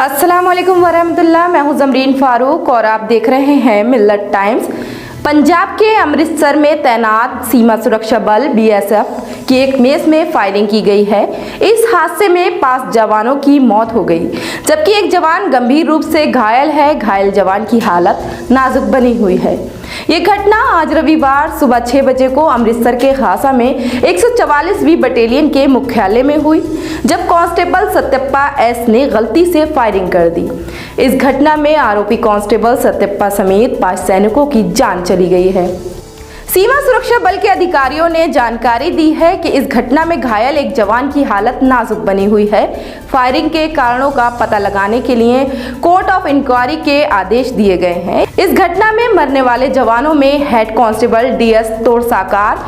अस्सलाम वालेकुम वरहमतुल्लाह। मैं हूं जमरीन फारूक और आप देख रहे हैं मिल्लत टाइम्स। पंजाब के अमृतसर में तैनात सीमा सुरक्षा बल बीएसएफ की एक मेस में फायरिंग की गई है। इस हादसे में 5 जवानों की मौत हो गई, जबकि एक जवान गंभीर रूप से घायल है। घायल जवान की हालत नाजुक बनी हुई है। ये घटना आज रविवार सुबह 6 बजे को अमृतसर के खासा में 144वीं बटालियन के मुख्यालय में हुई, जब कांस्टेबल सत्यप्पा एस ने गलती से फायरिंग कर दी। इस घटना में आरोपी कांस्टेबल सत्यप्पा समेत 5 सैनिकों की जान चली गई है। सीमा सुरक्षा बल के अधिकारियों ने जानकारी दी है कि इस घटना में घायल एक जवान की हालत नाजुक बनी हुई है। फायरिंग के कारणों का पता लगाने के लिए कोर्ट ऑफ इंक्वायरी के आदेश दिए गए हैं। इस घटना में मरने वाले जवानों में हेड कांस्टेबल डीएस तोड़साकार,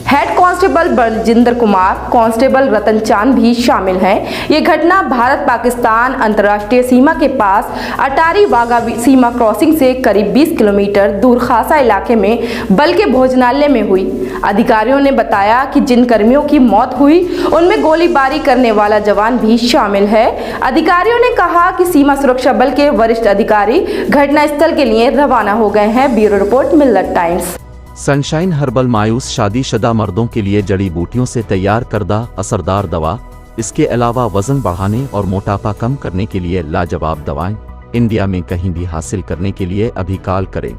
head constable Baljinder Kumar, constable Ratan Chand भी शामिल हैं। ये घटना भारत पाकिस्तान अंतर्राष्ट्रीय सीमा के पास अटारी वाघा सीमा क्रॉसिंग से करीब 20 किलोमीटर दूर खासा इलाके में बल के भोजनालय में हुई। अधिकारियों ने बताया कि जिन कर्मियों की मौत हुई उनमें गोलीबारी करने वाला जवान भी शामिल है। अधिकारियों ने कहा कि सीमा सुरक्षा बल के वरिष्ठ अधिकारी घटनास्थल के लिए रवाना हो गए हैं। ब्यूरो रिपोर्ट मिल्लत टाइम्स। सनशाइन हर्बल मायूस शादीशुदा मर्दों के लिए जड़ी बूटियों से तैयार करदा असरदार दवा। इसके अलावा वजन बढ़ाने और मोटापा कम करने के लिए लाजवाब दवाएं इंडिया में कहीं भी हासिल करने के लिए अभी कॉल करें।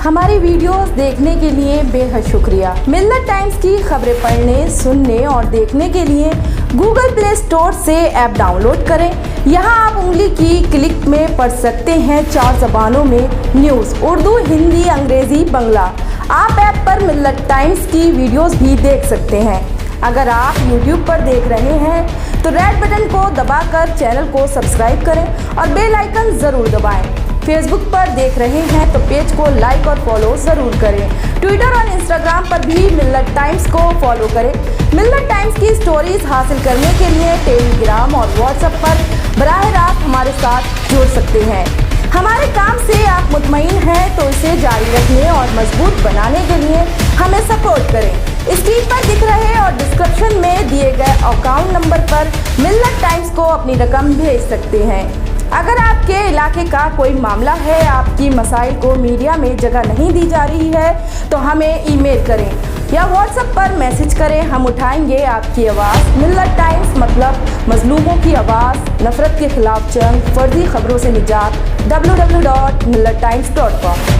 हमारी वीडियोस देखने के लिए बेहद शुक्रिया। मिल्लत टाइम्स की खबरें पढ़ने, सुनने और देखने के लिए गूगल प्ले स्टोर से ऐप डाउनलोड करें। यहाँ आप उंगली की क्लिक में पढ़ सकते हैं 4 जबानों में न्यूज़, उर्दू, हिंदी, अंग्रेजी, बंगला। आप ऐप पर मिल्लत टाइम्स की वीडियोस भी देख सकते हैं। अगर आप YouTube पर देख रहे हैं तो रेड बटन को दबाकर चैनल को सब्सक्राइब करें और बेल आइकन ज़रूर दबाएं। फेसबुक पर देख रहे हैं तो पेज को लाइक और फॉलो ज़रूर करें। ट्विटर और इंस्टाग्राम पर भी मिल्लत टाइम्स को फॉलो करें। मिल्लत टाइम्स की स्टोरीज हासिल करने के लिए टेलीग्राम और व्हाट्सएप पर बराह रास्त हमारे साथ जुड़ सकते हैं। हमारे काम से आप मुतमईन हैं तो इसे जारी रखने और मजबूत बनाने के लिए हमें सपोर्ट करें। स्क्रीन पर दिख रहे और डिस्क्रिप्शन में दिए गए अकाउंट नंबर पर मिल्लत टाइम्स को अपनी रकम भेज सकते हैं। अगर आपके इलाके का कोई मामला है, आपकी मसाइल को मीडिया में जगह नहीं दी जा रही है, तो हमें ईमेल करें या व्हाट्सएप पर मैसेज करें। हम उठाएंगे आपकी आवाज़। मिल्लत टाइम्स मतलब मजलूमों की आवाज़, नफरत के खिलाफ जंग, फर्जी खबरों से निजात। www.millattimes.com